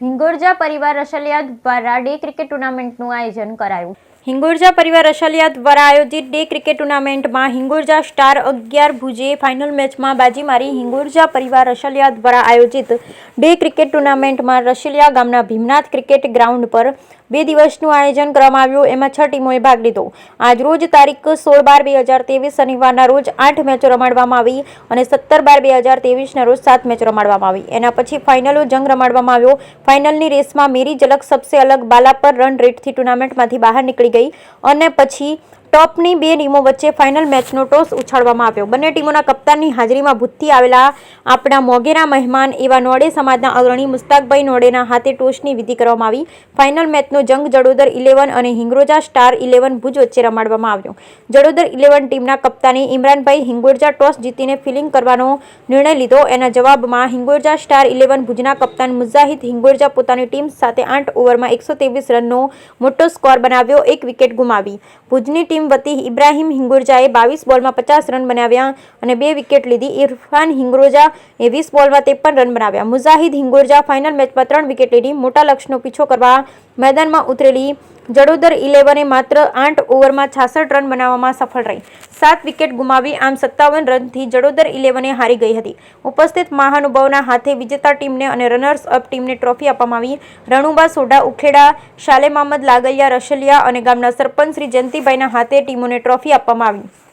હિંગોરજા પરિવાર રસલિયા દ્વારા day cricket ટુર્નામેન્ટનું આયોજન કરાયું। હિંગોરજા પરિવાર રસલિયા દ્વારા આયોજિત ડે ક્રિકેટ ટુર્નામેન્ટમાં હિંગોરજા સ્ટાર 11 ભુજે ફાઇનલ મેચમાં બાજી મારી। હિંગોરજા પરિવાર રસલિયા દ્વારા આયોજિત ડે ક્રિકેટ ટુર્નામેન્ટમાં રસલિયા ગામના ભીમનાથ ક્રિકેટ ગ્રાઉન્ડ પર 2 દિવસનું આયોજન કરવામાં આવ્યું। એમાં 6 ટીમોએ ભાગ લીધો। આજ રોજ તારીખ 16/12/2023 શનિવારના રોજ 8 મેચો રમાડવામાં આવી અને 17/12/2023 ના રોજ 7 મેચો રમાડવામાં આવી। એના પછી ફાઇનલો જંગ રમાડવામાં આવ્યો। ફાઇનલની રેસમાં મેરી ઝલક સબસે અલગ બાલા પર રન રેટથી ટુર્નામેન્ટમાંથી બહાર નીકળી ગઈ અને પછી ટોપની 2 ટીમો વચ્ચે ફાઇનલ મેચનો ટોસ ઉછાળવામાં આવ્યો। બંને ટીમોના કપ્તાનની હાજરીમાં ભૂતથી આવેલા આપણા મોગેરા મહેમાન એવા નોડે સમાજના અગ્રણી મુસ્તાકભાઈ નોડેના હાથે ટોસની વિધિ કરવામાં આવી। ફાઇનલ મેચનો જંગ જડોદર 11 અને હિંગોરજા સ્ટાર 11 ભુજ વચ્ચે રમાડવામાં આવ્યો। જડોદર 11 ટીમના કપ્તાની ઇમરાનભાઈ હિંગોરજા ટોસ જીતીને ફિલ્ડિંગ કરવાનો નિર્ણય લીધો। એના જવાબમાં હિંગોરજા સ્ટાર 11 ભુજના કપ્તાન મુજાહિદ હિંગોરજા પોતાની ટીમ સાથે 8 ઓવરમાં 123 રનનો મોટો સ્કોર બનાવ્યો, 1 વિકેટ ગુમાવી। ભુજની ટીમ વતી ઇબ્રાહિમ હિંગોરજાએ 22 બોલમાં 50 રન બનાવ્યા અને 2 વિકેટ લીધી। ઇરફાન હિંગોરજાએ 20 બોલમાં 53 રન બનાવ્યા। મુજાહિદ હિંગોરજા ફાઇનલ મેચમાં 3 વિકેટ લીધી। મોટા લક્ષ્યનો પીછો કરવા મેદાનમાં ઉતરેલી જડોદર 11 માત્ર 8 ઓવરમાં 66 રન બનાવવામાં સફળ રહી, 7 વિકેટ ગુમાવી। આમ 57 રનથી જડોદર 11 હારી ગઈ હતી। ઉપસ્થિત મહાનુભાવોના હાથે વિજેતા ટીમને અને રનર્સ અપ ટીમને ટ્રોફી આપવામાં આવી। રણુબા સોઢા ઉખેડા, શાલે મહમદ લાગલિયા રસલિયા અને ગામના સરપંચ શ્રી જયંતિભાઈના હાથે ટીમોને ટ્રોફી આપવામાં આવી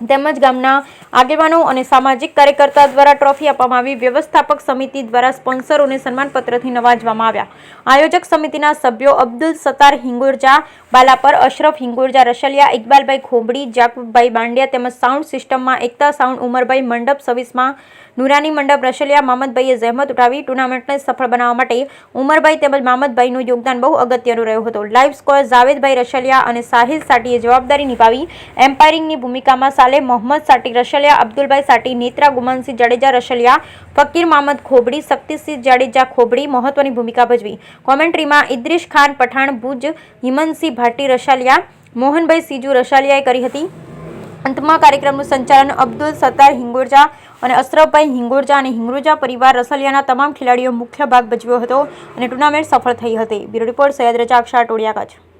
તેમજ ગામના આગેવાનો અને સામાજિક કાર્યકર્તા દ્વારા ટ્રોફી આપવામાં આવી। વ્યવસ્થાપક સમિતિ દ્વારા સ્પોન્સરોને સન્માનપત્રથી નવાજવામાં આવ્યા। આયોજક સમિતિના સભ્યો અબ્દુલ સત્તાર હિંગોરજા બાલાપર, અશરફ હિંગોરજા રસલિયા, ઇકબાલભાઈ ખોબડી, જાકુબભાઈ બાંડિયા તેમજ સાઉન્ડ સિસ્ટમમાં એકતા સાઉન્ડ ઉમરભાઈ, મંડપ સર્વિસમાં નુરાની મંડપ રસલિયા, મામદભાઈએ જહેમત ઉઠાવી। ટુર્નામેન્ટને સફળ બનાવવા માટે ઉમરભાઈ તેમજ મામદભાઈનું યોગદાન બહુ અગત્યનું રહ્યું હતું। લાઈવ સ્કોર જાવેદભાઈ રસલિયા અને સાહિલ સાટીએ જવાબદારી નિભાવી। એમ્પાયરિંગની ભૂમિકામાં સાલે મોહમ્મદ સાટી રસલિયા, અબ્દુલભાઈ સાટી, નેત્રા ગુમાનસિંહ જાડેજા રસલિયા, ફકીર મામદ ખોબડી, શક્તિસિંહ જાડેજા ખોબડી મહત્વની ભૂમિકા ભજવી। કોમેન્ટ્રીમાં ઇદ્રીસ ખાન પઠાણ ભુજ, હિમનસિંહ ભાટી રસલિયા, મોહનભાઈ સીજુ રસલિયાએ કરી હતી। અંતમાં કાર્યક્રમનું સંચાલન અબ્દુલ સત્તાર હિંગોરજા અને અશરફભાઈ હિંગોરજા અને હિંગોરજા પરિવાર રસલિયાના તમામ ખેલાડીઓ મુખ્ય ભાગ ભજવ્યો હતો અને ટુર્નામેન્ટ સફળ થઈ હતી। Bureau report Saiyad Razak Shah, Toliya, Kutch.